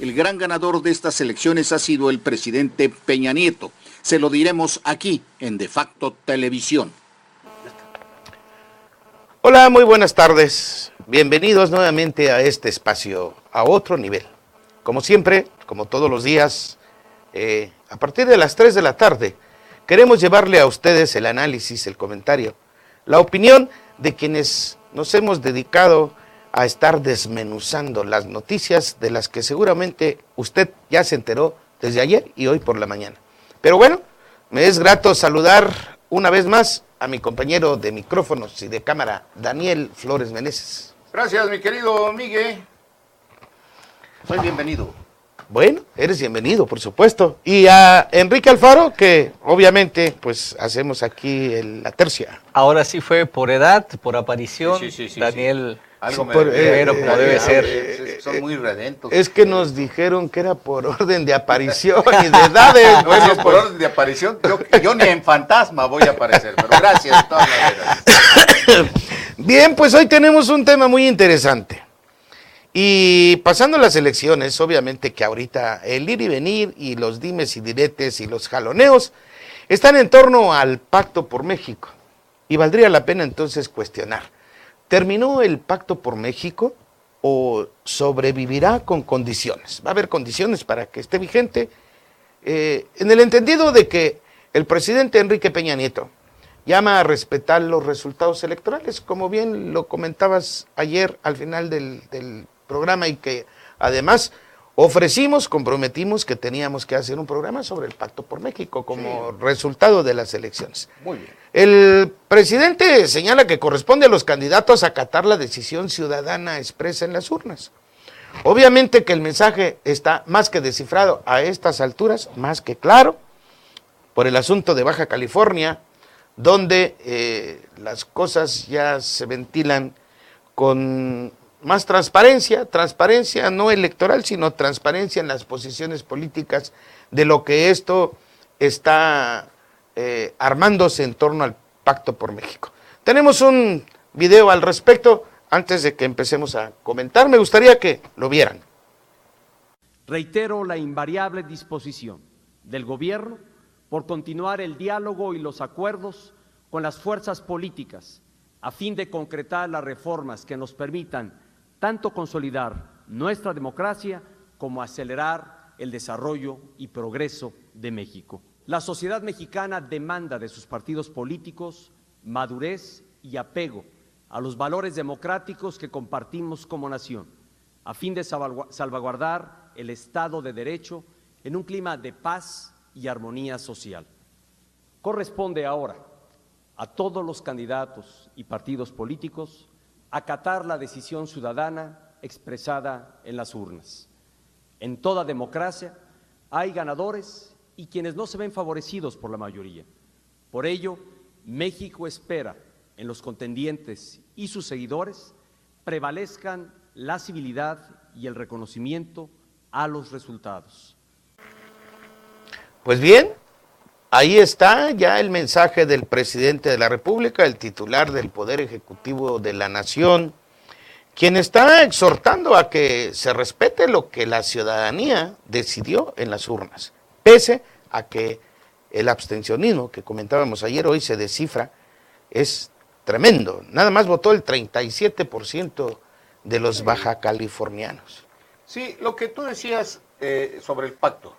el gran ganador de estas elecciones ha sido el presidente Peña Nieto. Se lo diremos aquí en De Facto Televisión. Hola, muy buenas tardes. Bienvenidos nuevamente a este espacio, a otro nivel. Como siempre, como todos los días, a partir de las 3 de la tarde, queremos llevarle a ustedes el análisis, el comentario, la opinión de quienes nos hemos dedicado a estar desmenuzando las noticias de las que seguramente usted ya se enteró desde ayer y hoy por la mañana. Pero bueno, me es grato saludar una vez más a mi compañero de micrófonos y de cámara, Daniel Flores Meneses. Gracias, mi querido Miguel. Soy bienvenido. Bueno, eres bienvenido, por supuesto. Y a Enrique Alfaro, que obviamente, pues, hacemos aquí la tercia. Ahora sí fue por edad, por aparición, Sí, Daniel. Algo primero, como debe ser. Son muy redentos. Es que nos dijeron que era por orden de aparición y de edades. Bueno, por orden de aparición, yo ni en fantasma voy a aparecer, pero gracias de todas maneras. Bien, pues hoy tenemos un tema muy interesante. Y pasando las elecciones, obviamente que ahorita el ir y venir y los dimes y diretes y los jaloneos están en torno al Pacto por México. Y valdría la pena entonces cuestionar, ¿terminó el Pacto por México o sobrevivirá con condiciones? Va a haber condiciones para que esté vigente, en el entendido de que el presidente Enrique Peña Nieto llama a respetar los resultados electorales, como bien lo comentabas ayer al final del programa, y que además comprometimos que teníamos que hacer un programa sobre el Pacto por México como resultado de las elecciones. Muy bien. El presidente señala que corresponde a los candidatos acatar la decisión ciudadana expresa en las urnas. Obviamente que el mensaje está más que descifrado a estas alturas, más que claro, por el asunto de Baja California, donde las cosas ya se ventilan con más transparencia no electoral, sino transparencia en las posiciones políticas de lo que esto está armándose en torno al Pacto por México. Tenemos un video al respecto. Antes de que empecemos a comentar, me gustaría que lo vieran. Reitero la invariable disposición del Gobierno por continuar el diálogo y los acuerdos con las fuerzas políticas a fin de concretar las reformas que nos permitan tanto consolidar nuestra democracia como acelerar el desarrollo y progreso de México. La sociedad mexicana demanda de sus partidos políticos madurez y apego a los valores democráticos que compartimos como nación, a fin de salvaguardar el Estado de Derecho en un clima de paz y armonía social. Corresponde ahora a todos los candidatos y partidos políticos acatar la decisión ciudadana expresada en las urnas. En toda democracia hay ganadores y quienes no se ven favorecidos por la mayoría. Por ello, México espera en los contendientes y sus seguidores prevalezcan la civilidad y el reconocimiento a los resultados. Pues bien, ahí está ya el mensaje del presidente de la República, el titular del Poder Ejecutivo de la Nación, quien está exhortando a que se respete lo que la ciudadanía decidió en las urnas, pese a que el abstencionismo que comentábamos ayer hoy se descifra, es tremendo. Nada más votó el 37% de los bajacalifornianos. Sí, lo que tú decías sobre el pacto.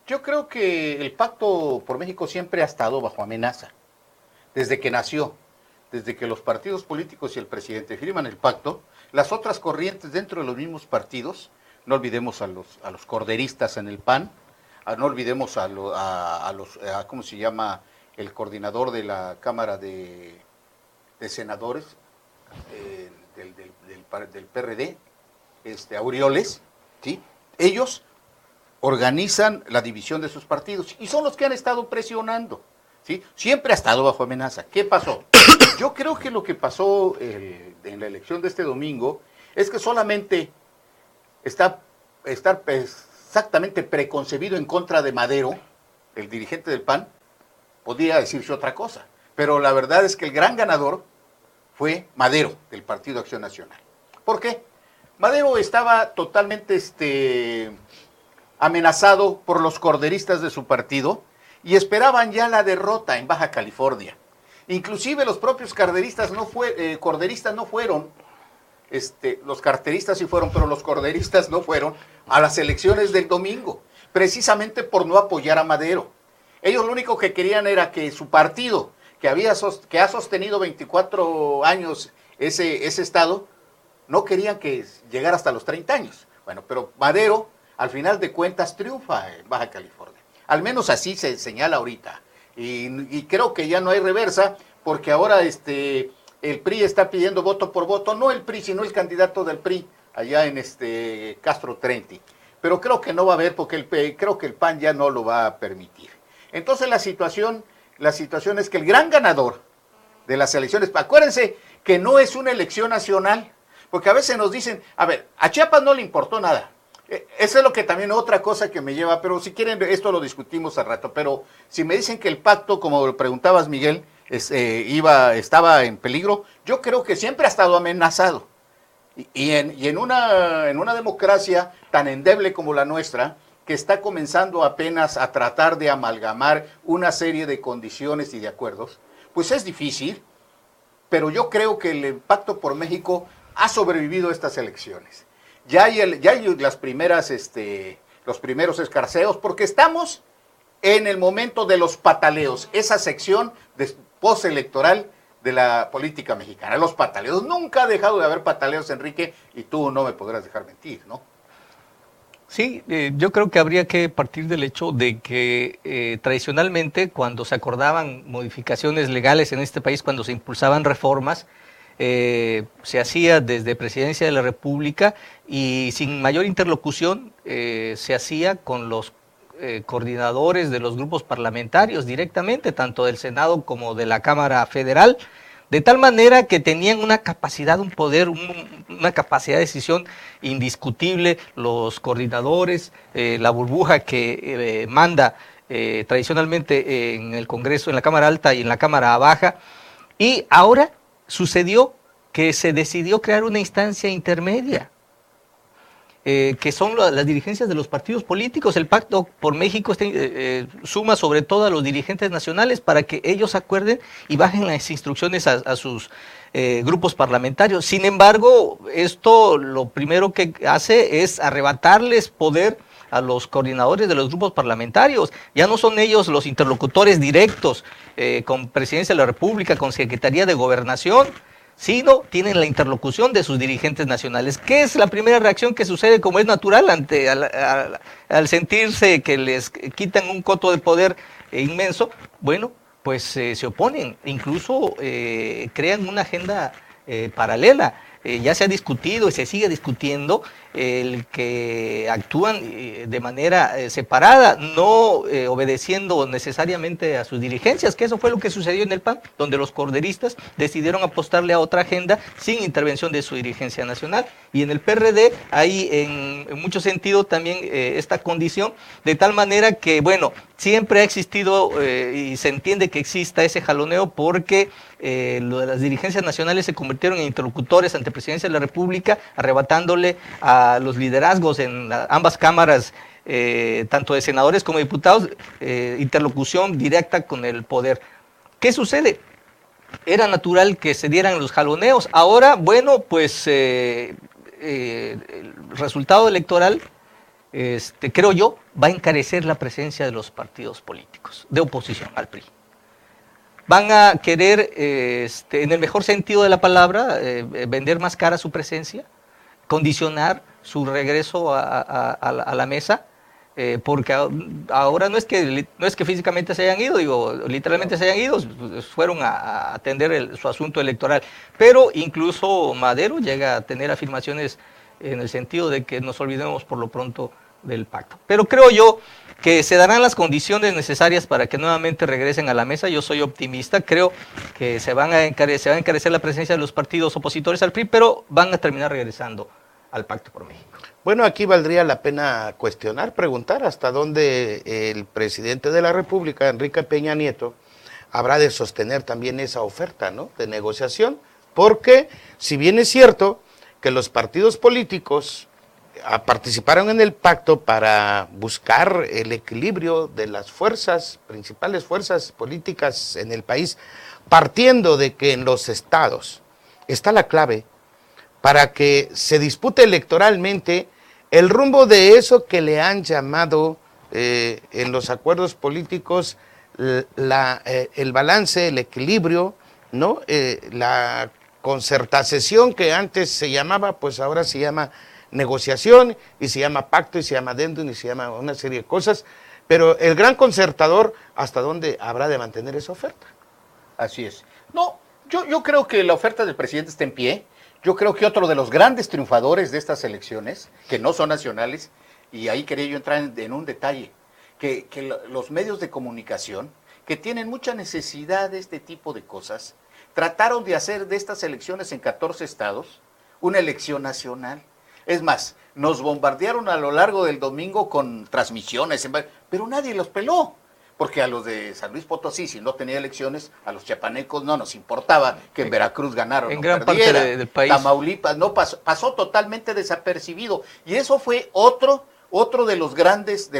Yo creo que el Pacto por México siempre ha estado bajo amenaza, desde que nació, desde que los partidos políticos y el presidente firman el pacto, las otras corrientes dentro de los mismos partidos, no olvidemos a los corderistas en el PAN, no olvidemos a los ¿cómo se llama? El coordinador de la Cámara de Senadores del PRD, Aureoles, ¿sí? Ellos organizan la división de sus partidos y son los que han estado presionando, ¿sí? Siempre ha estado bajo amenaza. ¿Qué pasó? Yo creo que lo que pasó en la elección de este domingo es que solamente está exactamente preconcebido en contra de Madero, el dirigente del PAN. Podría decirse otra cosa, pero la verdad es que el gran ganador fue Madero, del Partido Acción Nacional. ¿Por qué? Madero estaba totalmente amenazado por los corderistas de su partido y esperaban ya la derrota en Baja California. Inclusive los propios corderistas no fueron, los carteristas sí fueron, pero los corderistas no fueron a las elecciones del domingo, precisamente por no apoyar a Madero. Ellos lo único que querían era que su partido, que ha sostenido 24 años ese estado, no querían que llegara hasta los 30 años. Bueno, pero Madero, al final de cuentas, triunfa en Baja California. Al menos así se señala ahorita. Y creo que ya no hay reversa, porque ahora el PRI está pidiendo voto por voto, no el PRI, sino el candidato del PRI, allá en Castro Trenti. Pero creo que no va a haber, porque creo que el PAN ya no lo va a permitir. Entonces la situación es que el gran ganador de las elecciones, acuérdense que no es una elección nacional, porque a veces nos dicen, a ver, a Chiapas no le importó nada. Eso es lo que también otra cosa que me lleva, pero si quieren esto lo discutimos al rato, pero si me dicen que el pacto, como lo preguntabas Miguel, estaba en peligro, yo creo que siempre ha estado amenazado. Y en una democracia tan endeble como la nuestra, que está comenzando apenas a tratar de amalgamar una serie de condiciones y de acuerdos, pues es difícil, pero yo creo que el Pacto por México ha sobrevivido a estas elecciones. Ya hay los primeros escarceos, porque estamos en el momento de los pataleos, esa sección postelectoral de la política mexicana, los pataleos. Nunca ha dejado de haber pataleos, Enrique, y tú no me podrás dejar mentir, ¿no? Sí, yo creo que habría que partir del hecho de que tradicionalmente cuando se acordaban modificaciones legales en este país, cuando se impulsaban reformas, se hacía desde Presidencia de la República y sin mayor interlocución se hacía con los coordinadores de los grupos parlamentarios directamente, tanto del Senado como de la Cámara Federal, de tal manera que tenían una capacidad, un poder, una capacidad de decisión indiscutible, los coordinadores, la burbuja que manda tradicionalmente en el Congreso, en la Cámara Alta y en la Cámara Baja, y ahora sucedió que se decidió crear una instancia intermedia, que son las dirigencias de los partidos políticos. El Pacto por México suma sobre todo a los dirigentes nacionales para que ellos acuerden y bajen las instrucciones a sus grupos parlamentarios. Sin embargo, esto lo primero que hace es arrebatarles poder a los coordinadores de los grupos parlamentarios. Ya no son ellos los interlocutores directos con Presidencia de la República, con Secretaría de Gobernación, sino tienen la interlocución de sus dirigentes nacionales. ¿Qué es la primera reacción que sucede, como es natural, al sentirse que les quitan un coto de poder inmenso? Bueno, pues se oponen, incluso crean una agenda paralela. Ya se ha discutido y se sigue discutiendo el que actúan de manera separada, no obedeciendo necesariamente a sus dirigencias, que eso fue lo que sucedió en el PAN, donde los corderistas decidieron apostarle a otra agenda sin intervención de su dirigencia nacional. Y en el PRD hay en mucho sentido también esta condición, de tal manera que, bueno, siempre ha existido y se entiende que exista ese jaloneo porque lo de las dirigencias nacionales se convirtieron en interlocutores ante Presidencia de la República, arrebatándole a los liderazgos en ambas cámaras, tanto de senadores como de diputados, interlocución directa con el poder. ¿Qué sucede? Era natural que se dieran los jaloneos. Ahora, bueno, pues el resultado electoral, creo yo, va a encarecer la presencia de los partidos políticos de oposición al PRI. Van a querer, en el mejor sentido de la palabra, vender más cara su presencia, condicionar su regreso a la mesa, porque ahora no es que físicamente se hayan ido, digo, literalmente se hayan ido, fueron a atender su asunto electoral, pero incluso Madero llega a tener afirmaciones en el sentido de que nos olvidemos por lo pronto del pacto. Pero creo yo que se darán las condiciones necesarias para que nuevamente regresen a la mesa. Yo soy optimista, creo que se va a encarecer la presencia de los partidos opositores al PRI, pero van a terminar regresando al Pacto por México. Bueno, aquí valdría la pena cuestionar, preguntar hasta dónde el presidente de la República, Enrique Peña Nieto, habrá de sostener también esa oferta, ¿no?, de negociación, porque si bien es cierto, que los partidos políticos participaron en el pacto para buscar el equilibrio de las principales fuerzas políticas en el país, partiendo de que en los estados está la clave para que se dispute electoralmente el rumbo de eso que le han llamado en los acuerdos políticos el balance, el equilibrio, ¿no? La concertación que antes se llamaba, pues ahora se llama negociación, y se llama pacto, y se llama adendum, y se llama una serie de cosas, pero el gran concertador, ¿hasta dónde habrá de mantener esa oferta? Así es. No, yo creo que la oferta del presidente está en pie. Yo creo que otro de los grandes triunfadores de estas elecciones, que no son nacionales, y ahí quería yo entrar en un detalle, que los medios de comunicación, que tienen mucha necesidad de este tipo de cosas, trataron de hacer de estas elecciones en 14 estados una elección nacional. Es más, nos bombardearon a lo largo del domingo con transmisiones, pero nadie los peló, porque a los de San Luis Potosí, si no tenía elecciones, a los chiapanecos no nos importaba que en Veracruz ganaron en o gran perdiera. parte del país. Tamaulipas no pasó totalmente desapercibido, y eso fue otro de los grandes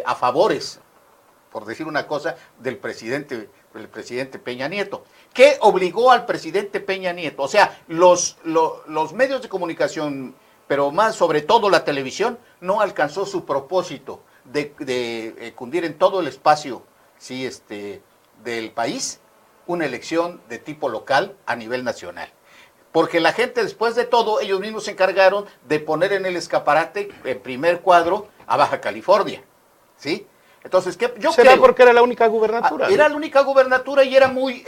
a favores, por decir una cosa, del presidente Peña Nieto, que obligó al presidente Peña Nieto, o sea, los medios de comunicación, pero más sobre todo la televisión, no alcanzó su propósito de cundir en todo el espacio, ¿sí? Del país, una elección de tipo local a nivel nacional. Porque la gente, después de todo, ellos mismos se encargaron de poner en el escaparate, en primer cuadro, a Baja California, ¿sí? Entonces, ¿será porque era la única gubernatura? Era la única gubernatura y era muy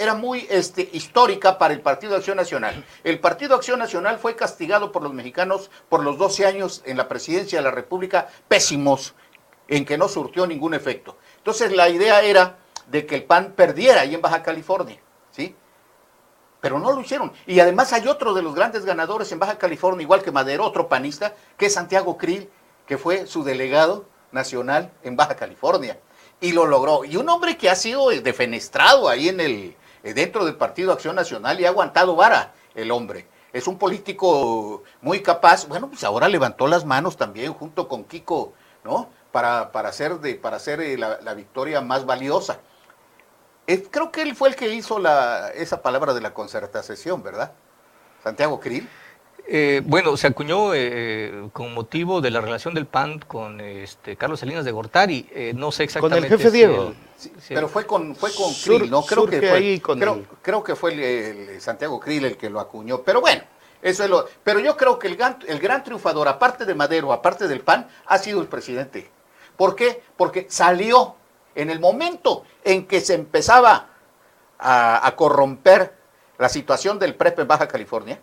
histórica para el Partido Acción Nacional. El Partido Acción Nacional fue castigado por los mexicanos por los 12 años en la presidencia de la República, pésimos, en que no surtió ningún efecto. Entonces, la idea era de que el PAN perdiera ahí en Baja California, ¿sí? Pero no lo hicieron. Y además hay otro de los grandes ganadores en Baja California, igual que Madero, otro panista, que es Santiago Krill, que fue su delegado nacional en Baja California, y lo logró. Y un hombre que ha sido defenestrado ahí dentro del Partido Acción Nacional, y ha aguantado vara el hombre. Es un político muy capaz. Bueno, pues ahora levantó las manos también junto con Kiko, ¿no? Para hacer la victoria más valiosa. Creo que él fue el que hizo esa palabra de la concertación, ¿verdad? Santiago Krill. Bueno, se acuñó con motivo de la relación del PAN con Carlos Salinas de Gortari. No sé exactamente. Con el jefe Diego. Pero fue con Krill, ¿no? Creo que fue el Santiago Krill el que lo acuñó. Pero bueno, eso es pero yo creo que el gran triunfador, aparte de Madero, aparte del PAN, ha sido el presidente. ¿Por qué? Porque salió en el momento en que se empezaba a corromper la situación del PREP en Baja California.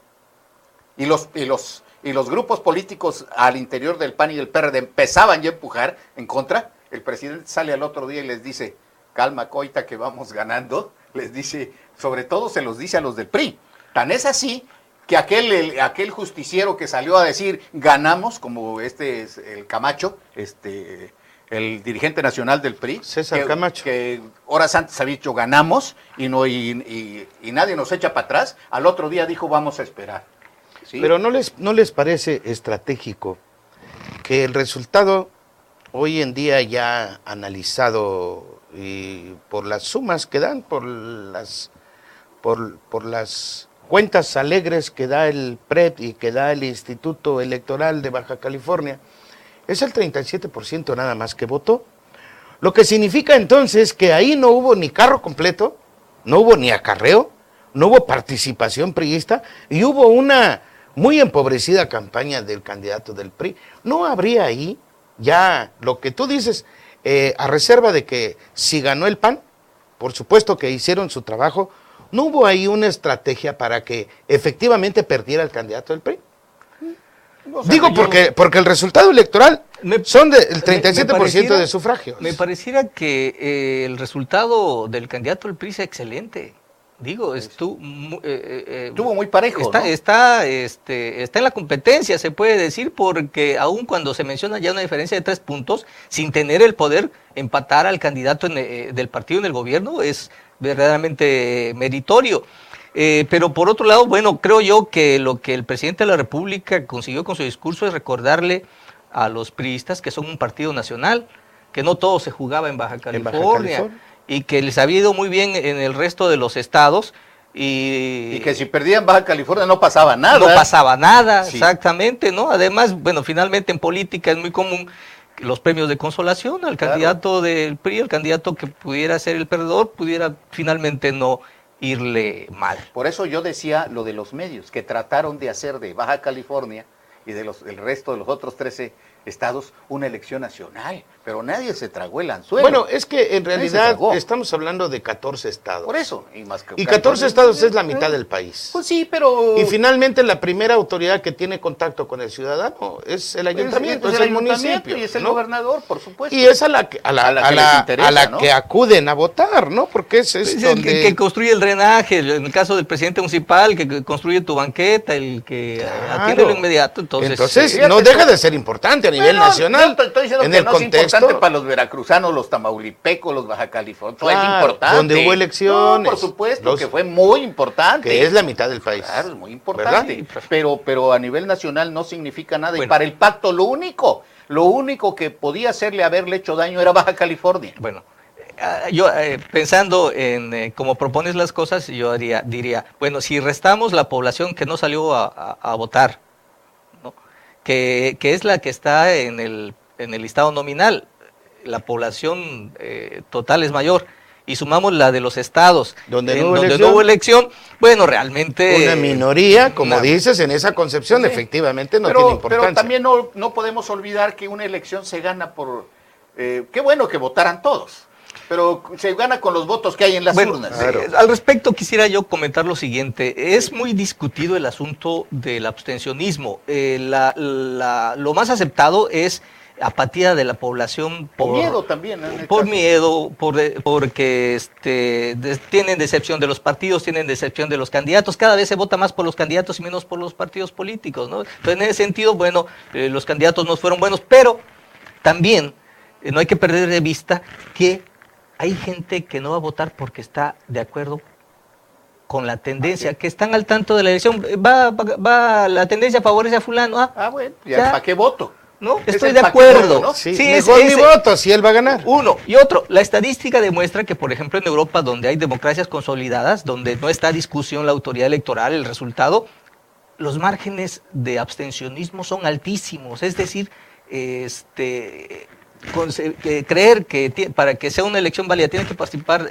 Y los grupos políticos al interior del PAN y del PRD empezaban ya a empujar en contra. El presidente sale al otro día y les dice, calma, coita, que vamos ganando. Les dice, sobre todo se los dice a los del PRI. Tan es así que aquel justiciero que salió a decir, ganamos, como es el Camacho, el dirigente nacional del PRI, César Camacho, que horas antes había dicho, ganamos, y nadie nos echa para atrás. Al otro día dijo, vamos a esperar. ¿Sí? Pero ¿no les parece estratégico que el resultado hoy en día ya analizado y por las sumas que dan, por las cuentas alegres que da el PREP y que da el Instituto Electoral de Baja California, es el 37% nada más que votó? Lo que significa entonces que ahí no hubo ni carro completo, no hubo ni acarreo, no hubo participación priista y hubo una muy empobrecida campaña del candidato del PRI. ¿No habría ahí ya lo que tú dices, a reserva de que si ganó el PAN, por supuesto que hicieron su trabajo, no hubo ahí una estrategia para que efectivamente perdiera el candidato del PRI? No, o sea, digo, porque el resultado electoral son del 37% de sufragios. Me pareciera que el resultado del candidato del PRI es excelente. Digo, estuvo muy parejo, está en la competencia, se puede decir, porque aun cuando se menciona ya una diferencia de 3 puntos, sin tener el poder empatar al candidato del partido en el gobierno, es verdaderamente meritorio. Pero por otro lado, bueno, creo yo que lo que el presidente de la República consiguió con su discurso es recordarle a los priistas que son un partido nacional, que no todo se jugaba en Baja California, y que les había ido muy bien en el resto de los estados. Y que si perdían Baja California no pasaba nada. No pasaba nada, sí. Exactamente, ¿no? Además, bueno, finalmente en política es muy común los premios de consolación al candidato del PRI, el candidato que pudiera ser el perdedor, pudiera finalmente no irle mal. Por eso yo decía lo de los medios, que trataron de hacer de Baja California y del resto de los otros 13 estados una elección nacional, pero nadie se tragó el anzuelo. Bueno, es que en realidad estamos hablando de 14 estados. Por eso. Y 14 estados es la mitad del país. Pues sí, pero... Y finalmente la primera autoridad que tiene contacto con el ciudadano es el ayuntamiento, es el municipio. Y es el gobernador, por supuesto. Y es a la que acuden a votar, ¿no? Porque es donde... el que construye el drenaje, en el caso del presidente municipal, que construye tu banqueta, el que atiende lo inmediato. Entonces no deja de ser importante a nivel nacional. Estoy diciendo en que el no contexto, es importante para los veracruzanos, los tamaulipecos, los baja californianos. Es importante. Donde hubo elecciones. No, por supuesto, que fue muy importante. Que es la mitad del país. Claro, es muy importante. Pero a nivel nacional no significa nada. Bueno, y para el pacto lo único que podía haberle hecho daño era Baja California. Bueno, yo pensando en cómo propones las cosas, yo diría, bueno, si restamos la población que no salió a votar, ¿no? que es la que está en el listado nominal, la población total es mayor, y sumamos la de los estados donde no hubo elección, bueno, realmente... Una minoría, como dices, en esa concepción, sí, efectivamente no tiene importancia. Pero también no podemos olvidar que una elección se gana por... qué bueno que votaran todos, pero se gana con los votos que hay en las urnas. Claro. Al respecto quisiera yo comentar lo siguiente. Es muy discutido el asunto del abstencionismo. Lo más aceptado es apatía de la población por miedo también, por miedo, porque tienen decepción de los partidos, tienen decepción de los candidatos. Cada vez se vota más por los candidatos y menos por los partidos políticos, ¿no? Entonces, en ese sentido, bueno, los candidatos no fueron buenos, pero también no hay que perder de vista que hay gente que no va a votar porque está de acuerdo con la tendencia, que están al tanto de la elección. La tendencia favorece a fulano. Bueno, ya ¿para qué voto? No, estoy de acuerdo. ¿no? Sí, mejor mi voto, si él va a ganar. Uno. Y otro, la estadística demuestra que, por ejemplo, en Europa, donde hay democracias consolidadas, donde no está a discusión la autoridad electoral, el resultado, los márgenes de abstencionismo son altísimos. Es decir, creer que para que sea una elección válida tiene que participar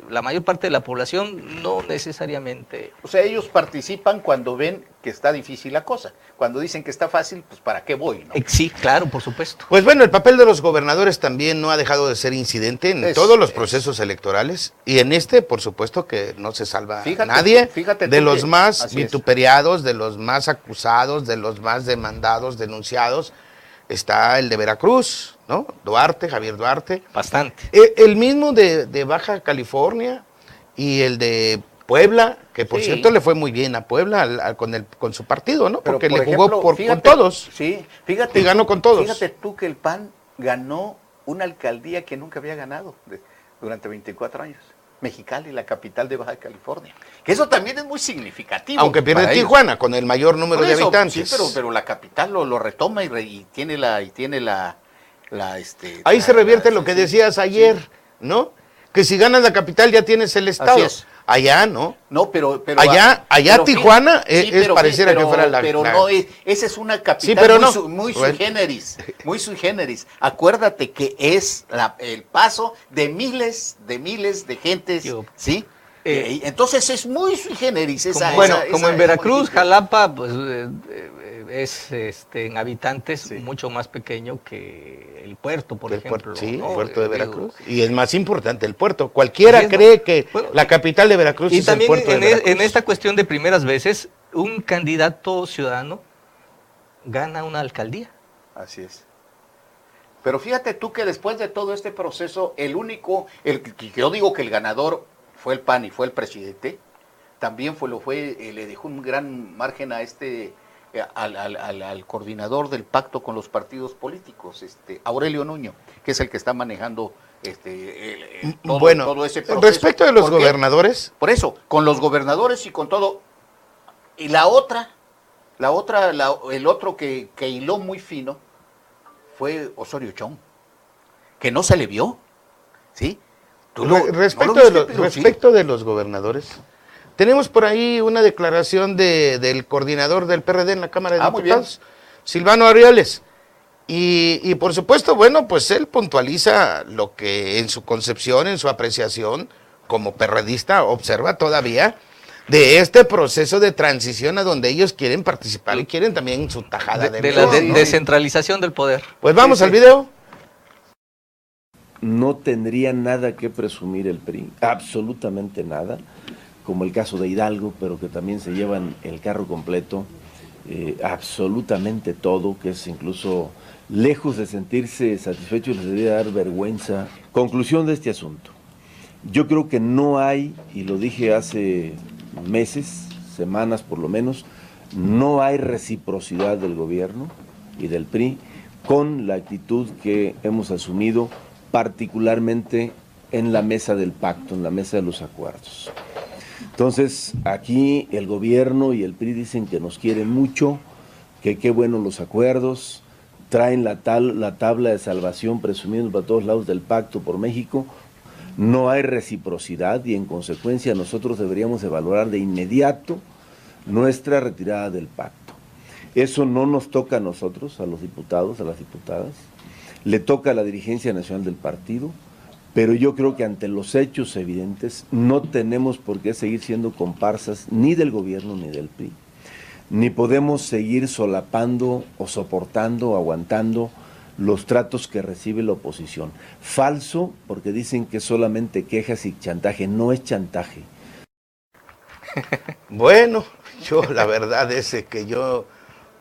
la mayor parte de la población, no necesariamente. O sea, ellos participan cuando ven que está difícil la cosa. Cuando dicen que está fácil, pues ¿para qué voy? ¿No? Sí, claro, por supuesto. Pues bueno, el papel de los gobernadores también no ha dejado de ser incidente en todos los procesos electorales, y en por supuesto que no se salva nadie, de los más vituperiados, de los más acusados, de los más demandados, denunciados. Está el de Veracruz, ¿no? Javier Duarte. Bastante. El mismo de Baja California y el de Puebla, que por cierto le fue muy bien a Puebla con su partido, ¿no? Porque le jugó con todos. Sí, fíjate. Y ganó con todos. Fíjate tú que el PAN ganó una alcaldía que nunca había ganado durante 24 años. Mexicali, la capital de Baja California. Que eso también es muy significativo. Aunque pierde Tijuana con el mayor número de habitantes. Sí, pero la capital lo retoma y tiene la ahí se revierte lo que decías ayer, ¿no? Que si ganas la capital ya tienes el estado. Así es. Allá, ¿no? No, pero allá Tijuana pareciera que fuera la... Pero no, esa es una capital muy sui generis. Acuérdate que es el paso de miles de gentes, ¿sí? Entonces es muy sui generis. Como en Veracruz, Jalapa, pues es en habitantes mucho más pequeño que el puerto, por ejemplo. El puerto de Veracruz. Y es más importante el puerto. Cualquiera cree que la capital de Veracruz es el puerto de Veracruz. En esta cuestión de primeras veces, un candidato ciudadano gana una alcaldía. Así es. Pero fíjate tú que después de todo este proceso, yo digo que el ganador fue el PAN y fue el presidente, también le dejó un gran margen a al coordinador del pacto con los partidos políticos, Aurelio Nuño, que es el que está manejando todo ese proceso. Respecto de los ¿Por qué? gobernadores. Por eso, con los gobernadores y con todo. Y el otro que hiló muy fino fue Osorio Chong, que no se le vio, ¿sí? Respecto de los gobernadores, tenemos por ahí una declaración del coordinador del PRD en la Cámara de Diputados, Silvano Aureoles. Y por supuesto, bueno, pues él puntualiza lo que en su concepción, en su apreciación, como perredista, observa todavía de este proceso de transición a donde ellos quieren participar y quieren también su tajada de la descentralización del poder. Pues vamos al video. No tendría nada que presumir el PRI, absolutamente nada, como el caso de Hidalgo, pero que también se llevan el carro completo, absolutamente todo, que es incluso lejos de sentirse satisfechos, les debería dar vergüenza. Conclusión de este asunto. Yo creo que no hay, y lo dije hace meses, semanas por lo menos, no hay reciprocidad del gobierno y del PRI con la actitud que hemos asumido, particularmente en la mesa del pacto, en la mesa de los acuerdos. Entonces, aquí el gobierno y el PRI dicen que nos quieren mucho, que qué buenos los acuerdos, traen la tabla de salvación presumiendo para todos lados del pacto por México. No hay reciprocidad y en consecuencia nosotros deberíamos de valorar de inmediato nuestra retirada del pacto. Eso no nos toca a nosotros, a los diputados, a las diputadas, le toca a la dirigencia nacional del partido, pero yo creo que ante los hechos evidentes no tenemos por qué seguir siendo comparsas ni del gobierno ni del PRI, ni podemos seguir solapando o soportando o aguantando los tratos que recibe la oposición. Falso, porque dicen que solamente quejas y chantaje. No es chantaje. Bueno, yo la verdad es que yo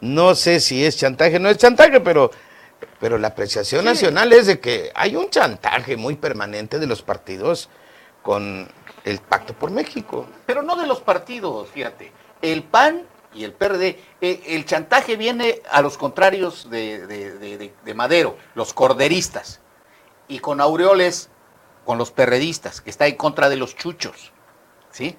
no sé si es chantaje o no es chantaje, pero la apreciación nacional es de que hay un chantaje muy permanente de los partidos con el Pacto por México. Pero no de los partidos, fíjate. El PAN y el PRD, el chantaje viene a los contrarios de Madero, los corderistas, y con Aureoles, con los perredistas, que está en contra de los chuchos, ¿sí?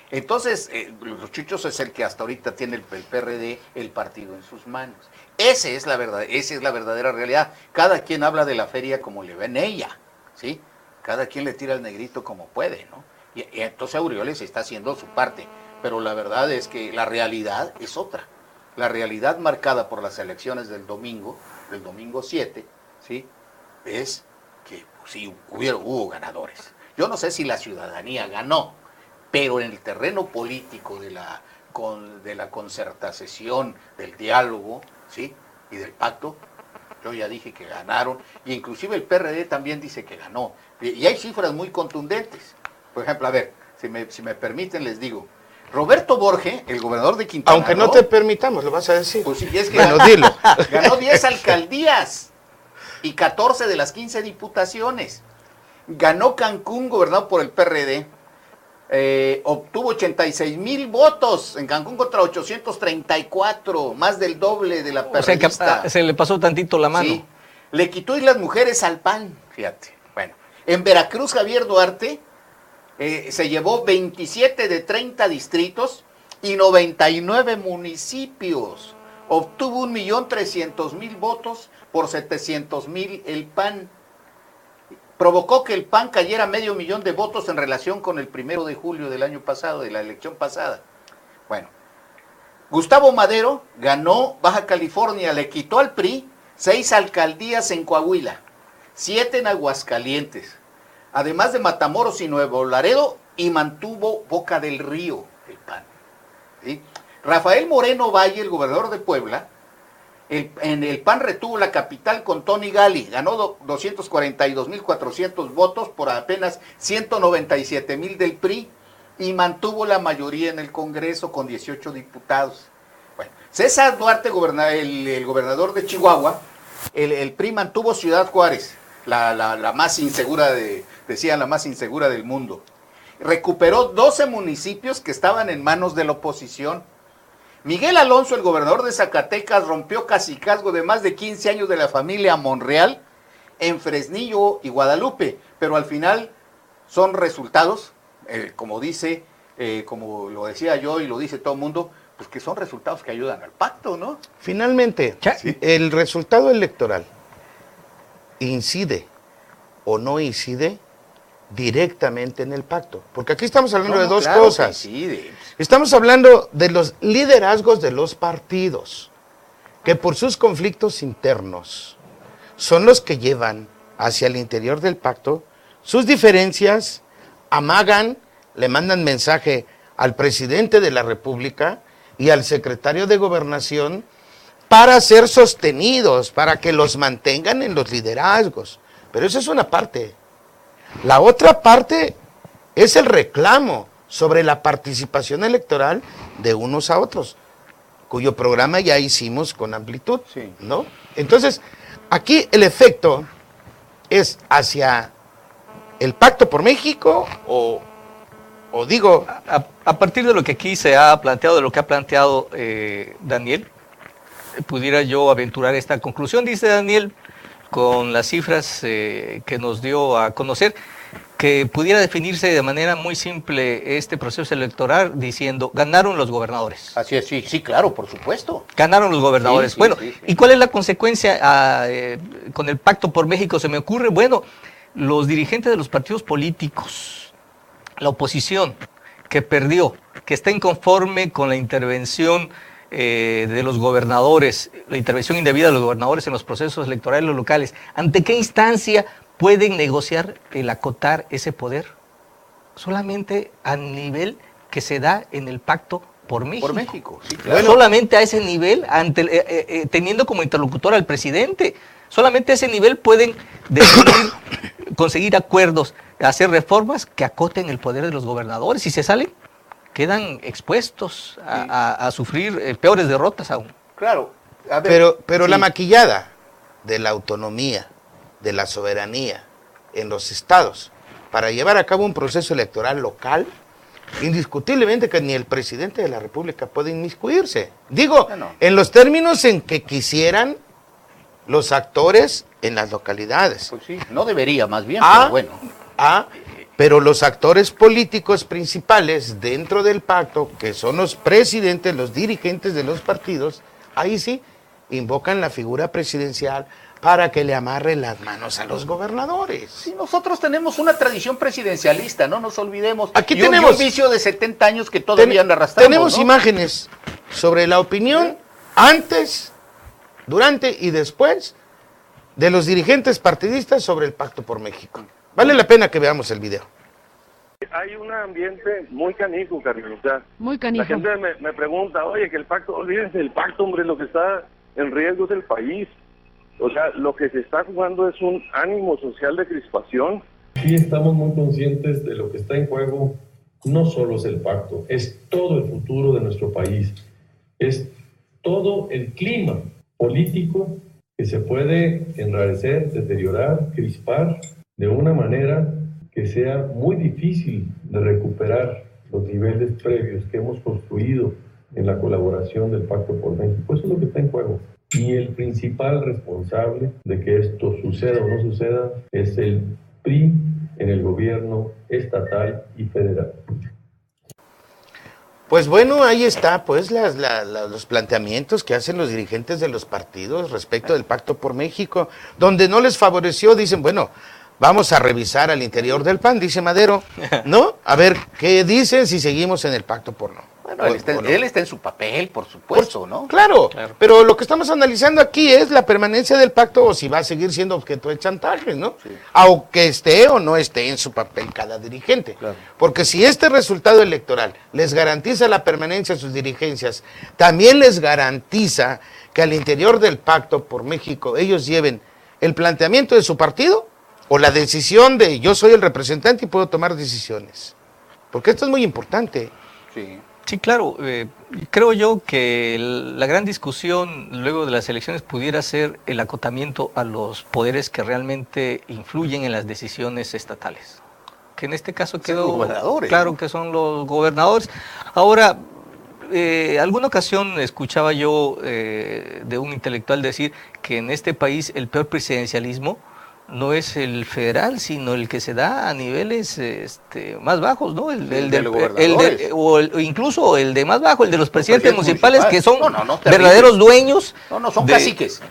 Entonces, los chuchos es el que hasta ahorita tiene el PRD, el partido en sus manos. Esa es la verdadera realidad. Cada quien habla de la feria como le ven ella, ¿sí? Cada quien le tira al negrito como puede, ¿no? Y entonces Aureoles está haciendo su parte. Pero la verdad es que la realidad es otra. La realidad marcada por las elecciones del domingo 7, ¿sí? Es que sí hubo ganadores. Yo no sé si la ciudadanía ganó, pero en el terreno político de la concertación, del diálogo, ¿sí? Y del pacto, yo ya dije que ganaron, y inclusive el PRD también dice que ganó. Y hay cifras muy contundentes. Por ejemplo, a ver, si me permiten les digo, Roberto Borge, el gobernador de Quintana Roo. Aunque no te permitamos, lo vas a decir. Pues sí, es que bueno, dilo. Ganó 10 alcaldías y 14 de las 15 diputaciones. Ganó Cancún, gobernado por el PRD. Obtuvo 86,000 votos en Cancún contra 834, más del doble de la perredista. O sea, que se le pasó tantito la mano. Sí. Le quitó y las mujeres al PAN, fíjate. Bueno, en Veracruz, Javier Duarte se llevó 27 de 30 distritos y 99 municipios. Obtuvo 1,300,000 votos por 700,000 el PAN. Provocó que el PAN cayera 500,000 de votos en relación con el 1 de julio del año pasado, de la elección pasada. Bueno, Gustavo Madero ganó Baja California, le quitó al PRI 6 alcaldías en Coahuila, 7 en Aguascalientes, además de Matamoros y Nuevo Laredo, y mantuvo Boca del Río, el PAN. ¿Sí? Rafael Moreno Valle, el gobernador de Puebla, en el PAN retuvo la capital con Tony Gali, ganó 242,400 votos por apenas 197,000 del PRI, y mantuvo la mayoría en el Congreso con 18 diputados. Bueno, César Duarte, el gobernador de Chihuahua, el PRI mantuvo Ciudad Juárez, la más insegura, decían la más insegura del mundo. Recuperó 12 municipios que estaban en manos de la oposición. Miguel Alonso, el gobernador de Zacatecas, rompió cacicazgo de más de 15 años de la familia Monreal en Fresnillo y Guadalupe, pero al final son resultados, como lo decía yo y lo dice todo el mundo, pues que son resultados que ayudan al pacto, ¿no? Finalmente, el resultado electoral incide o no incide directamente en el pacto. Porque aquí estamos hablando de dos cosas. Estamos hablando de los liderazgos de los partidos, que por sus conflictos internos son los que llevan hacia el interior del pacto sus diferencias, amagan, le mandan mensaje al presidente de la República y al secretario de Gobernación para ser sostenidos, para que los mantengan en los liderazgos. Pero eso es una parte. La otra parte es el reclamo sobre la participación electoral de unos a otros, cuyo programa ya hicimos con amplitud, ¿no? Entonces, aquí el efecto es hacia el Pacto por México o digo... A partir de lo que aquí se ha planteado, de lo que ha planteado Daniel, pudiera yo aventurar esta conclusión, dice Daniel, con las cifras que nos dio a conocer, que pudiera definirse de manera muy simple este proceso electoral diciendo, ganaron los gobernadores. Así es, sí, claro, por supuesto. Ganaron los gobernadores. ¿Y cuál es la consecuencia con el Pacto por México? Se me ocurre, los dirigentes de los partidos políticos, la oposición que perdió, que está inconforme con la intervención de los gobernadores, la intervención indebida de los gobernadores en los procesos electorales locales, ¿ante qué instancia pueden negociar el acotar ese poder? Solamente a nivel que se da en el Pacto por México. Por México, sí, claro. Solamente a ese nivel, teniendo como interlocutor al presidente. Solamente a ese nivel pueden conseguir acuerdos, hacer reformas que acoten el poder de los gobernadores. Si se salen, quedan expuestos a sufrir peores derrotas aún. Claro. A ver, pero la maquillada de la autonomía, de la soberanía en los estados, para llevar a cabo un proceso electoral local, indiscutiblemente que ni el presidente de la República puede inmiscuirse. Digo, en los términos en que quisieran los actores en las localidades. Pues sí, no debería más bien, pero bueno. Pero los actores políticos principales dentro del pacto, que son los presidentes, los dirigentes de los partidos, ahí sí invocan la figura presidencial para que le amarren las manos a los gobernadores. Sí, nosotros tenemos una tradición presidencialista, no nos olvidemos. Aquí tenemos un vicio de 70 años que todavía arrastramos. Tenemos imágenes sobre la opinión antes, durante y después de los dirigentes partidistas sobre el Pacto por México. Vale la pena que veamos el video. Hay un ambiente muy canijo, Carmen. O sea, muy canijo. La gente me pregunta, oye, que el pacto, olvídense del pacto, hombre, lo que está en riesgo es el país. O sea, lo que se está jugando es un ánimo social de crispación. Sí, estamos muy conscientes de lo que está en juego. No solo es el pacto, es todo el futuro de nuestro país. Es todo el clima político que se puede enrarecer, deteriorar, crispar de una manera que sea muy difícil de recuperar los niveles previos que hemos construido en la colaboración del Pacto por México. Eso es lo que está en juego. Y el principal responsable de que esto suceda o no suceda es el PRI en el gobierno estatal y federal. Pues bueno, ahí está, pues los planteamientos que hacen los dirigentes de los partidos respecto del Pacto por México, donde no les favoreció, dicen, bueno, vamos a revisar al interior del PAN, dice Madero, ¿no? A ver qué dicen si seguimos en el Pacto por no. Bueno, él está en su papel, por supuesto, ¿no? Claro, pero lo que estamos analizando aquí es la permanencia del pacto o si va a seguir siendo objeto de chantaje, ¿no? Sí. Aunque esté o no esté en su papel cada dirigente. Claro. Porque si este resultado electoral les garantiza la permanencia de sus dirigencias, también les garantiza que al interior del Pacto por México ellos lleven el planteamiento de su partido o la decisión de yo soy el representante y puedo tomar decisiones. Porque esto es muy importante. Sí. Sí, claro. Creo yo que la gran discusión luego de las elecciones pudiera ser el acotamiento a los poderes que realmente influyen en las decisiones estatales. Que en este caso quedó claro que son los gobernadores. Ahora, alguna ocasión escuchaba yo de un intelectual decir que en este país el peor presidencialismo no es el federal, sino el que se da a niveles más bajos, ¿no? El de los gobernadores. O incluso el de más bajo, el de los presidentes municipales, que son terrible. verdaderos dueños. No, son caciques.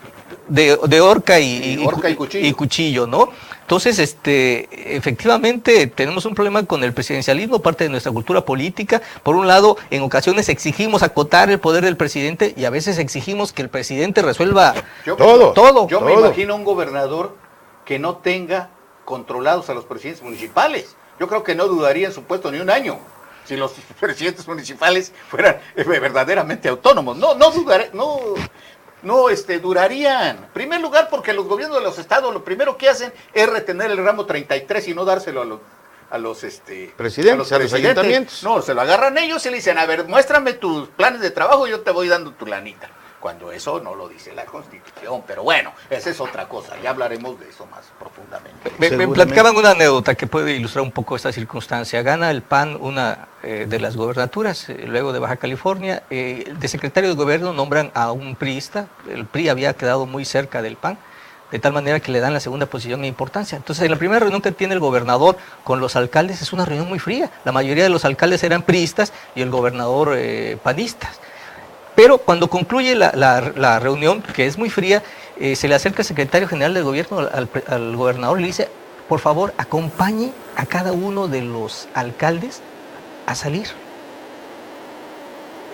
De horca y cuchillo, ¿no? Entonces, efectivamente, tenemos un problema con el presidencialismo, parte de nuestra cultura política. Por un lado, en ocasiones exigimos acotar el poder del presidente y a veces exigimos que el presidente resuelva todo. Yo me imagino un gobernador que no tenga controlados a los presidentes municipales. Yo creo que no dudaría en su puesto ni un año si los presidentes municipales fueran verdaderamente autónomos. No durarían. En primer lugar, porque los gobiernos de los estados lo primero que hacen es retener el ramo 33 y no dárselo a los presidentes, a los ayuntamientos. No, se lo agarran ellos y le dicen, a ver, muéstrame tus planes de trabajo y yo te voy dando tu lanita. Cuando eso no lo dice la Constitución, pero bueno, esa es otra cosa, ya hablaremos de eso más profundamente. Me platicaban una anécdota que puede ilustrar un poco esta circunstancia. Gana el PAN una de las gobernaturas, luego de Baja California, de secretario de gobierno nombran a un priista, el PRI había quedado muy cerca del PAN, de tal manera que le dan la segunda posición de importancia. Entonces, en la primera reunión que tiene el gobernador con los alcaldes es una reunión muy fría, la mayoría de los alcaldes eran priistas y el gobernador panistas. Pero cuando concluye la reunión, que es muy fría, se le acerca el secretario general del gobierno al gobernador y le dice, por favor, acompañe a cada uno de los alcaldes a salir.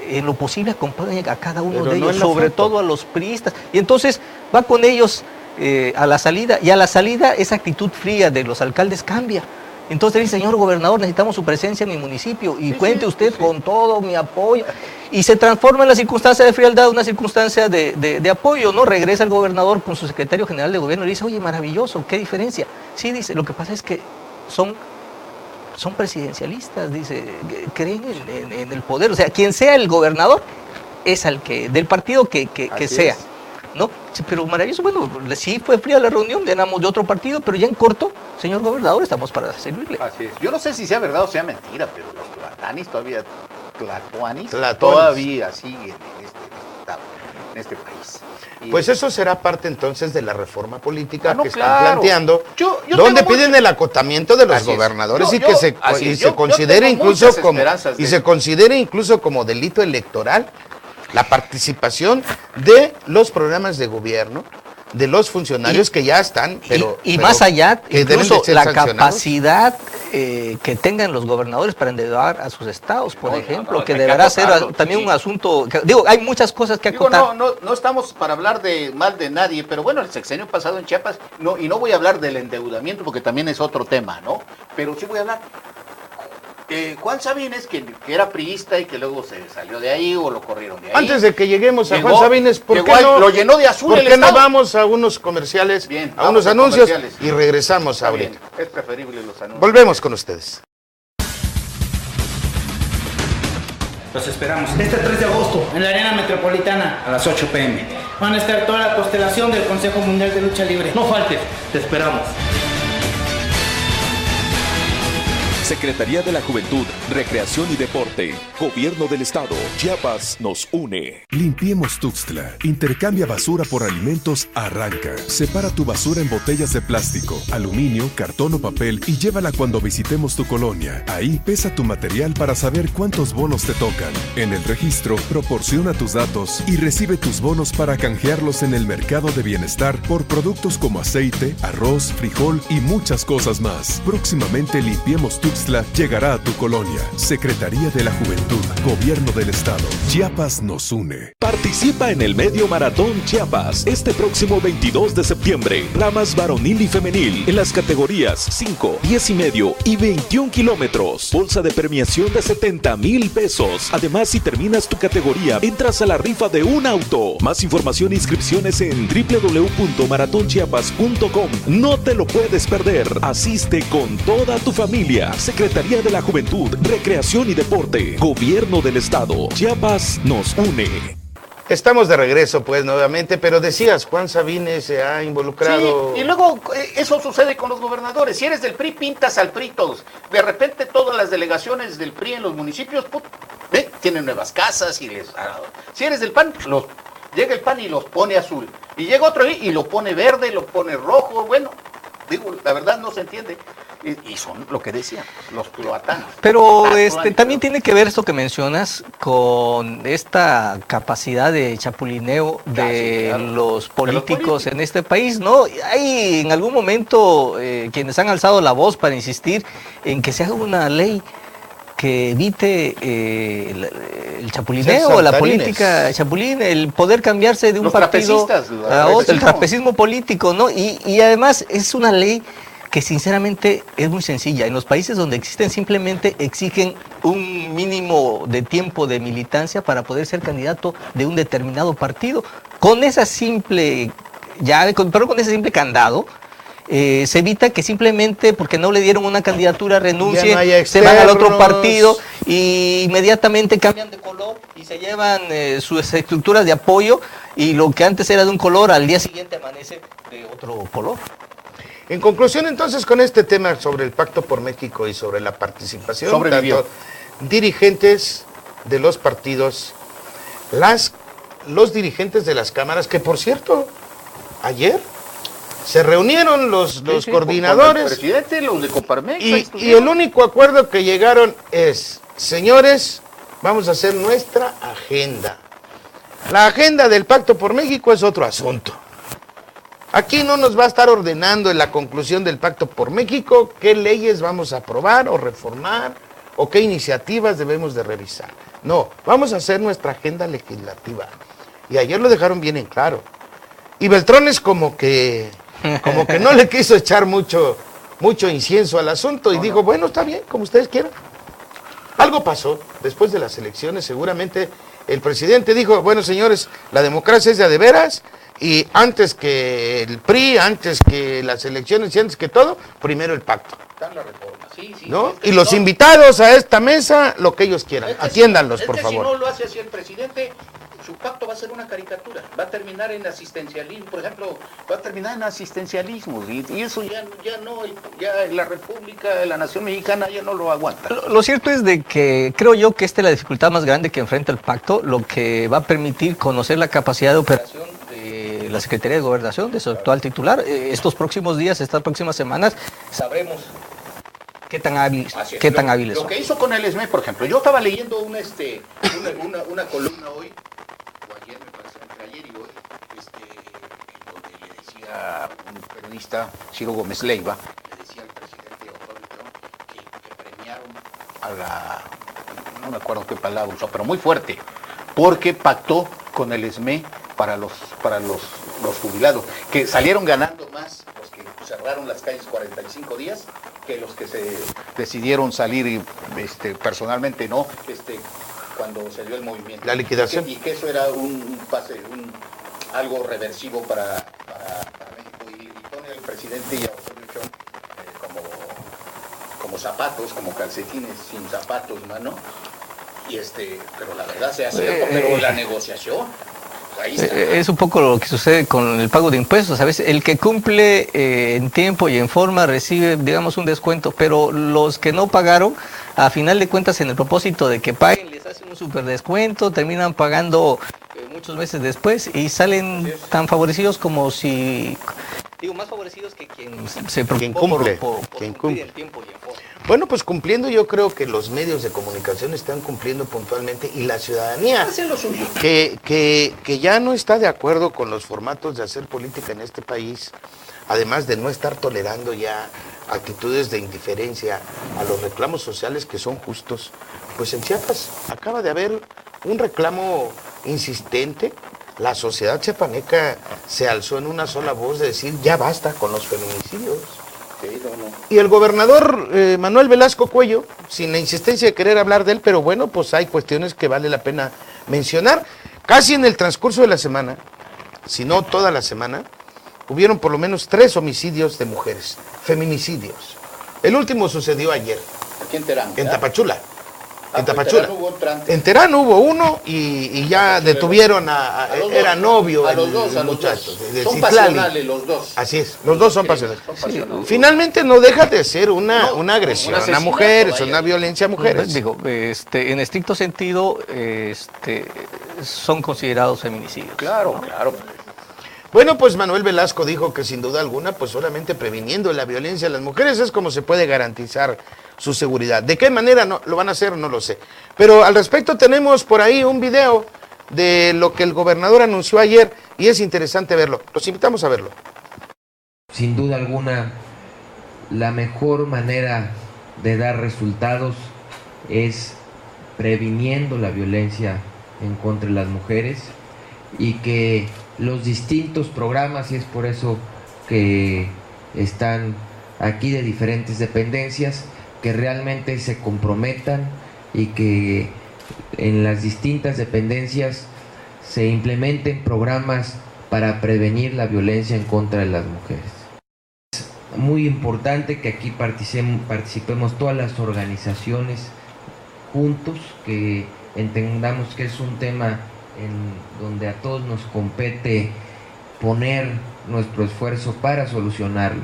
En lo posible acompañe a cada uno de ellos, sobre todo a los priistas. Y entonces va con ellos a la salida, y a la salida esa actitud fría de los alcaldes cambia. Entonces dice, señor gobernador, necesitamos su presencia en mi municipio y cuente usted con todo mi apoyo. Y se transforma en la circunstancia de frialdad, una circunstancia de apoyo, ¿no? Regresa el gobernador con su secretario general de gobierno y dice, oye, maravilloso, ¿qué diferencia? Sí, dice, lo que pasa es que son presidencialistas, dice, creen en el poder. O sea, quien sea el gobernador es al que, del partido que sea. ¿No? Pero maravilloso, bueno, sí fue fría la reunión, ganamos de otro partido, pero ya en corto, señor gobernador, estamos para servirle. Así es. Yo no sé si sea verdad o sea mentira, pero los tlatoanis todavía siguen en este país. Pues eso será parte entonces de la reforma política que están planteando, donde piden el acotamiento de los gobernadores y que se considere incluso como delito electoral la participación de los programas de gobierno, de los funcionarios que ya están, pero más allá, incluso la capacidad que tengan los gobernadores para endeudar a sus estados, por ejemplo, que deberá ser también un asunto, hay muchas cosas que acotar. No estamos para hablar mal de nadie, pero bueno, el sexenio pasado en Chiapas, y no voy a hablar del endeudamiento porque también es otro tema, ¿no? Pero sí voy a hablar. Juan Sabines, que era priista y que luego se salió de ahí o lo corrieron de ahí. Antes de que lleguemos a Juan Sabines, ¿por qué no lo llenó de azul ¿por qué no vamos a unos comerciales, a unos anuncios y regresamos ahorita? Es preferible los anuncios. Volvemos con ustedes. Los esperamos este 3 de agosto en la Arena Metropolitana a las 8 p.m. Van a estar toda la constelación del Consejo Mundial de Lucha Libre. No faltes, te esperamos. Secretaría de la Juventud, Recreación y Deporte, Gobierno del Estado, Chiapas nos une. Limpiemos Tuxtla. Intercambia basura por alimentos Arranca. Separa tu basura en botellas de plástico, aluminio, cartón o papel y llévala cuando visitemos tu colonia. Ahí pesa tu material para saber cuántos bonos te tocan. En el registro, proporciona tus datos y recibe tus bonos para canjearlos en el mercado de bienestar por productos como aceite, arroz, frijol y muchas cosas más. Próximamente Limpiemos Tuxtla llegará a tu colonia. Secretaría de la Juventud, Gobierno del Estado. Chiapas nos une. Participa en el Medio Maratón Chiapas este próximo 22 de septiembre. Ramas varonil y femenil en las categorías 5, 10 y medio y 21 kilómetros. Bolsa de premiación de 70,000 pesos. Además, si terminas tu categoría, entras a la rifa de un auto. Más información e inscripciones en www.maratonchiapas.com. No te lo puedes perder. Asiste con toda tu familia. Secretaría de la Juventud, Recreación y Deporte, Gobierno del Estado. Chiapas nos une. Estamos de regreso, pues, nuevamente, pero decías, Juan Sabines se ha involucrado... Sí, y luego eso sucede con los gobernadores. Si eres del PRI, pintas al PRI todos. De repente todas las delegaciones del PRI en los municipios, tienen nuevas casas y les... Si eres del PAN, llega el PAN y los pone azul. Y llega otro y lo pone verde, lo pone rojo, bueno... Digo, la verdad no se entiende. Y son lo que decían, los cloatanos. Pero también tiene que ver esto que mencionas con esta capacidad de chapulineo de los políticos en este país, ¿no? Hay en algún momento quienes han alzado la voz para insistir en que se haga una ley que evite el chapulineo, la política chapulín, el poder cambiarse de un partido a otro, el trapecismo político, ¿no? Y además es una ley que sinceramente es muy sencilla. En los países donde existen simplemente exigen un mínimo de tiempo de militancia para poder ser candidato de un determinado partido. Con esa simple con ese simple candado, se evita que simplemente porque no le dieron una candidatura renuncie, no se van al otro partido y inmediatamente cambian de color y se llevan sus estructuras de apoyo y lo que antes era de un color al día siguiente amanece de otro color. En conclusión, entonces, con este tema sobre el Pacto por México y sobre la participación, tanto dirigentes de los partidos, los dirigentes de las cámaras, que por cierto, ayer se reunieron los coordinadores, el presidente, los de Coparmex, y el único acuerdo que llegaron es, señores, vamos a hacer nuestra agenda. La agenda del Pacto por México es otro asunto. Aquí no nos va a estar ordenando en la conclusión del Pacto por México qué leyes vamos a aprobar o reformar o qué iniciativas debemos de revisar. No, vamos a hacer nuestra agenda legislativa. Y ayer lo dejaron bien en claro. Y Beltrones como que no le quiso echar mucho incienso al asunto y dijo, bueno, está bien, como ustedes quieran. Algo pasó después de las elecciones, seguramente el presidente dijo, bueno, señores, la democracia es de veras. Y antes que el PRI, antes que las elecciones y antes que todo, primero el pacto. Están las reformas, sí, ¿no? Y los invitados a esta mesa, lo que ellos quieran. Atiéndanlos, por favor. Si no lo hace así el presidente, su pacto va a ser una caricatura. Va a terminar en asistencialismo, por ejemplo, va a terminar en asistencialismo. Y eso ya la República, la Nación Mexicana ya no lo aguanta. Lo cierto es de que creo yo que esta es la dificultad más grande que enfrenta el pacto, lo que va a permitir conocer la capacidad de operación la Secretaría de Gobernación, de su actual titular. Estos próximos días, estas próximas semanas, sabremos qué tan hábiles son. Lo que hizo con el ESME, por ejemplo, yo estaba leyendo una columna hoy, o ayer me parece, entre ayer y hoy, donde le decía un periodista, Ciro Gómez Leiva, le decía al presidente Autónomo que premiaron no me acuerdo qué palabra usó, pero muy fuerte, porque pactó con el ESME para los jubilados, que salieron ganando más los que cerraron las calles 45 días que los que se decidieron salir personalmente, no, cuando se dio el movimiento. La liquidación. Y que eso era un pase, algo reversivo para México. Y pone al presidente y a Osorio Chong como zapatos, como calcetines sin zapatos, mano. Pero la verdad sea cierto, pero la negociación. Es un poco lo que sucede con el pago de impuestos. A veces el que cumple en tiempo y en forma recibe, digamos, un descuento, pero los que no pagaron, a final de cuentas, en el propósito de que paguen, les hacen un super descuento, terminan pagando muchos meses después y salen tan favorecidos como si, más favorecidos que quien se preocupó por cumplir en tiempo y en forma. Bueno, pues cumpliendo, yo creo que los medios de comunicación están cumpliendo puntualmente y la ciudadanía que ya no está de acuerdo con los formatos de hacer política en este país, además de no estar tolerando ya actitudes de indiferencia a los reclamos sociales que son justos, pues en Chiapas acaba de haber un reclamo insistente. La sociedad chiapaneca se alzó en una sola voz de decir ya basta con los feminicidios. Y el gobernador Manuel Velasco Cuello, sin la insistencia de querer hablar de él, pero bueno, pues hay cuestiones que vale la pena mencionar. Casi en el transcurso de la semana, si no toda la semana, hubieron por lo menos 3 homicidios de mujeres, feminicidios. El último sucedió ayer. Aquí en Terán. En Tapachula. En Tapachula. En Terán hubo uno y ya detuvieron era novio a los dos, muchacho. Son pasionales los dos. Así es, los dos son pasionales. Finalmente no deja de ser una agresión a mujeres, una violencia a mujeres. Digo, en estricto sentido, son considerados feminicidios. Claro, claro. Bueno, pues Manuel Velasco dijo que sin duda alguna, pues solamente previniendo la violencia a las mujeres es como se puede garantizar su seguridad. ¿De qué manera lo van a hacer? No lo sé. Pero al respecto tenemos por ahí un video de lo que el gobernador anunció ayer y es interesante verlo. Los invitamos a verlo. Sin duda alguna, la mejor manera de dar resultados es previniendo la violencia en contra de las mujeres y que los distintos programas, y es por eso que están aquí de diferentes dependencias, que realmente se comprometan y que en las distintas dependencias se implementen programas para prevenir la violencia en contra de las mujeres. Es muy importante que aquí participemos todas las organizaciones juntos, que entendamos que es un tema en donde a todos nos compete poner nuestro esfuerzo para solucionarlo.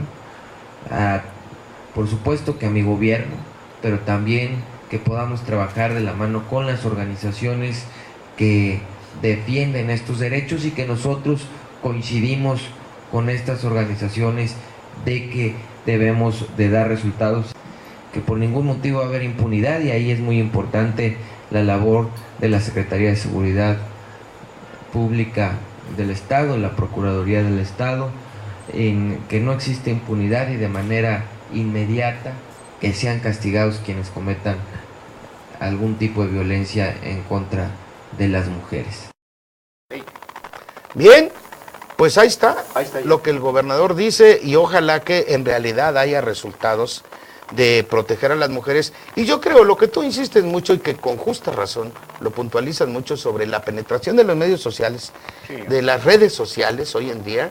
Por supuesto que a mi gobierno, pero también que podamos trabajar de la mano con las organizaciones que defienden estos derechos y que nosotros coincidimos con estas organizaciones de que debemos de dar resultados, que por ningún motivo va a haber impunidad, y ahí es muy importante la labor de la Secretaría de Seguridad Pública del Estado, la Procuraduría del Estado, en que no existe impunidad y de manera inmediata que sean castigados quienes cometan algún tipo de violencia en contra de las mujeres. Bien, pues ahí está lo que el gobernador dice y ojalá que en realidad haya resultados de proteger a las mujeres. Y yo creo, lo que tú insistes mucho y que con justa razón lo puntualizas mucho sobre la penetración de los medios sociales, de las redes sociales hoy en día,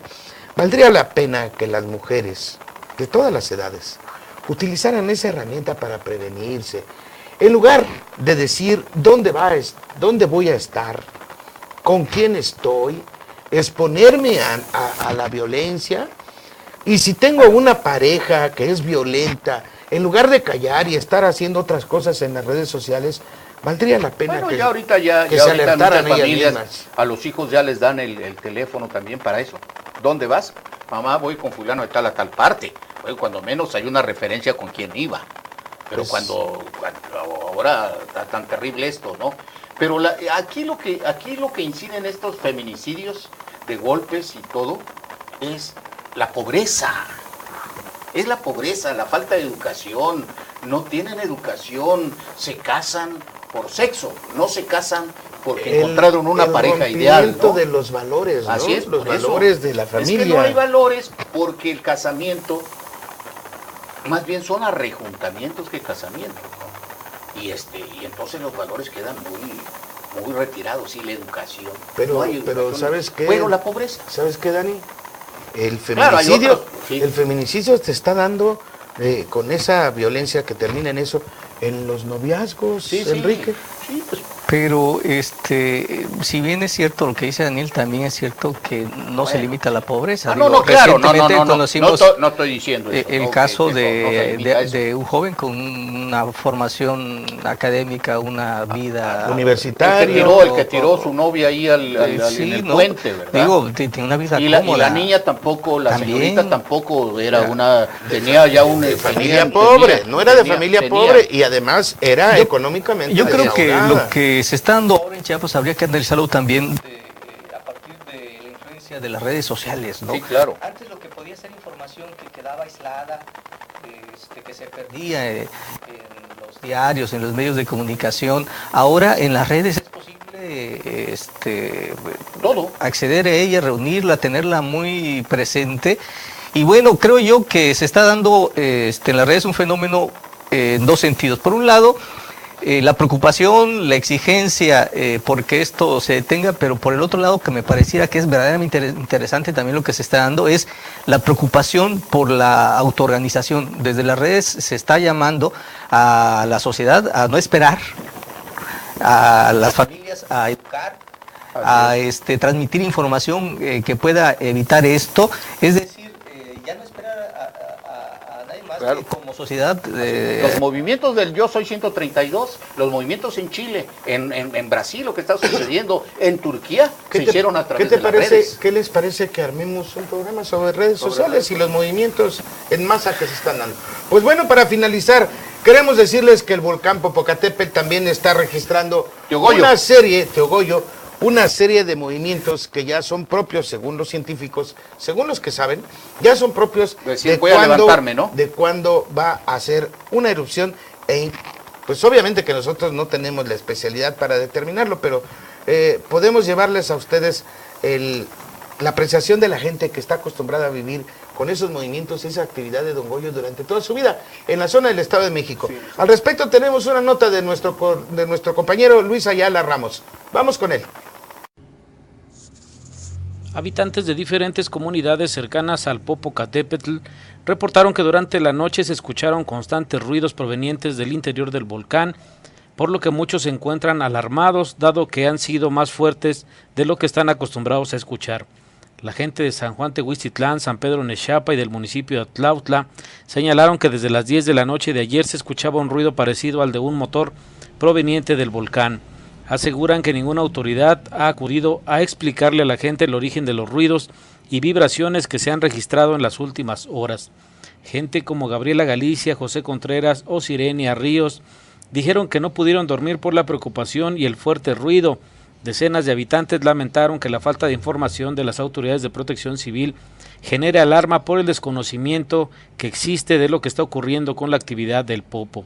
valdría la pena que las mujeres de todas las edades utilizaran esa herramienta para prevenirse, en lugar de decir dónde voy a estar, con quién estoy, exponerme a la violencia. Y si tengo una pareja que es violenta, en lugar de callar y estar haciendo otras cosas en las redes sociales, valdría la pena bueno, que, ya ahorita que ya se ahorita alertaran muchas ellas familias, mismas. a los hijos ya les dan el teléfono también para eso. ¿Dónde vas? Mamá, voy con fulano de tal a tal parte. Bueno, cuando menos hay una referencia con quién iba. Pero Pues, cuando ahora está tan terrible esto, ¿no? Pero aquí lo que incide en estos feminicidios de golpes y todo es la pobreza. Es la pobreza, la falta de educación. No tienen educación, se casan por sexo, no se casan porque encontraron una pareja ideal, ¿no? De los valores, ¿no? Así es, los por eso. valores de la familia. Es que no hay valores porque el casamiento, más bien son arrejuntamientos que casamientos, ¿no? Y entonces los valores quedan muy retirados, y la educación. Pero, no hay educación. ¿sabes qué? Bueno, la pobreza. ¿Sabes qué, Dani? El Claro, hay feminicidio, otros, sí. el feminicidio te está dando con esa violencia que termina en eso, en los noviazgos, Sí, sí. Enrique. Sí, pues, Pero si bien es cierto lo que dice Daniel, también es cierto que no se limita a la pobreza. no, claro, recientemente conocimos no estoy diciendo eso. el no, caso que eso, no se limita a eso. de un joven con una formación académica, una vida Universitaria. El que tiró su novia ahí sí, en el ¿no? puente, ¿verdad? Digo, tiene una vida y cómoda. la niña tampoco, la También. señorita tampoco era tenía ya una familia pobre, no era de familia pobre y además era económicamente Yo creo que desahogada. lo que se está dando ahora en Chiapas habría que analizarlo también a partir de la influencia de las redes sociales, ¿no? Sí, claro. Antes lo que podía ser información que quedaba aislada, que se perdía en los diarios, en los medios de comunicación, ahora en las redes es posible todo acceder a ella, reunirla, tenerla muy presente. Y bueno, creo yo que se está dando en las redes un fenómeno en dos sentidos. Por un lado, la preocupación, la exigencia porque esto se detenga, pero por el otro lado, que me pareciera que es verdaderamente interesante también lo que se está dando, es la preocupación por la autoorganización. Desde las redes se está llamando a la sociedad a no esperar, a las familias a educar, a transmitir información que pueda evitar esto, es decir, ya no esperar a nadie más como sociedad. Los movimientos del Yo Soy 132, los movimientos en Chile, en Brasil, lo que está sucediendo, en Turquía, se hicieron a través de las redes. ¿Qué les parece que armemos un programa sobre redes sociales y los movimientos en masa que se están dando? Pues bueno, para finalizar, queremos decirles que el volcán Popocatépetl también está registrando una serie de movimientos que ya son propios, según los científicos, según los que saben, ya son propios de cuándo va a hacer una erupción. Pues obviamente que nosotros no tenemos la especialidad para determinarlo, pero podemos llevarles a ustedes la apreciación de la gente que está acostumbrada a vivir con esos movimientos, esa actividad de Don Goyo durante toda su vida en la zona del Estado de México. Sí. Al respecto tenemos una nota de nuestro compañero Luis Ayala Ramos. Vamos con él. Habitantes de diferentes comunidades cercanas al Popocatépetl reportaron que durante la noche se escucharon constantes ruidos provenientes del interior del volcán, por lo que muchos se encuentran alarmados, dado que han sido más fuertes de lo que están acostumbrados a escuchar. La gente de San Juan Tehuistitlán, San Pedro Nexapa y del municipio de Atlautla señalaron que desde las 10 de la noche de ayer se escuchaba un ruido parecido al de un motor proveniente del volcán. Aseguran que ninguna autoridad ha acudido a explicarle a la gente el origen de los ruidos y vibraciones que se han registrado en las últimas horas. Gente como Gabriela Galicia, José Contreras o Sirenia Ríos dijeron que no pudieron dormir por la preocupación y el fuerte ruido. Decenas de habitantes lamentaron que la falta de información de las autoridades de protección civil genere alarma por el desconocimiento que existe de lo que está ocurriendo con la actividad del Popo.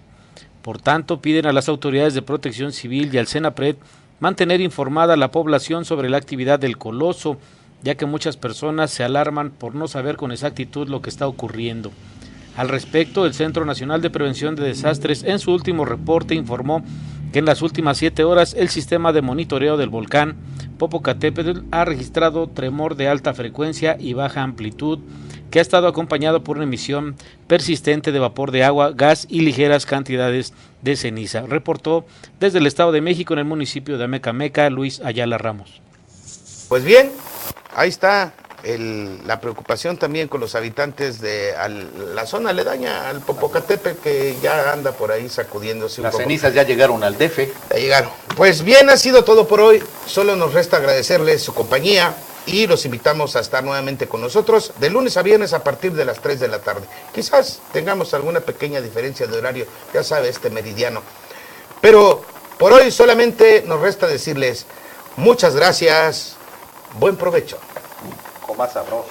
Por tanto, piden a las autoridades de protección civil y al CENAPRED mantener informada a la población sobre la actividad del coloso, ya que muchas personas se alarman por no saber con exactitud lo que está ocurriendo. Al respecto, el Centro Nacional de Prevención de Desastres en su último reporte informó que en las últimas 7 horas el sistema de monitoreo del volcán Popocatépetl ha registrado tremor de alta frecuencia y baja amplitud, que ha estado acompañado por una emisión persistente de vapor de agua, gas y ligeras cantidades de ceniza. Reportó desde el Estado de México en el municipio de Amecameca, Luis Ayala Ramos. Pues bien, ahí está la preocupación también con los habitantes de la zona aledaña al Popocatépetl, que ya anda por ahí sacudiéndose un poco. Las cenizas ya llegaron al DF. Ya llegaron. Pues bien, ha sido todo por hoy. Solo nos resta agradecerles su compañía y los invitamos a estar nuevamente con nosotros de lunes a viernes a partir de las 3 de la tarde. Quizás tengamos alguna pequeña diferencia de horario, ya sabe, este meridiano. Pero por hoy solamente nos resta decirles muchas gracias, buen provecho. Con más sabroso.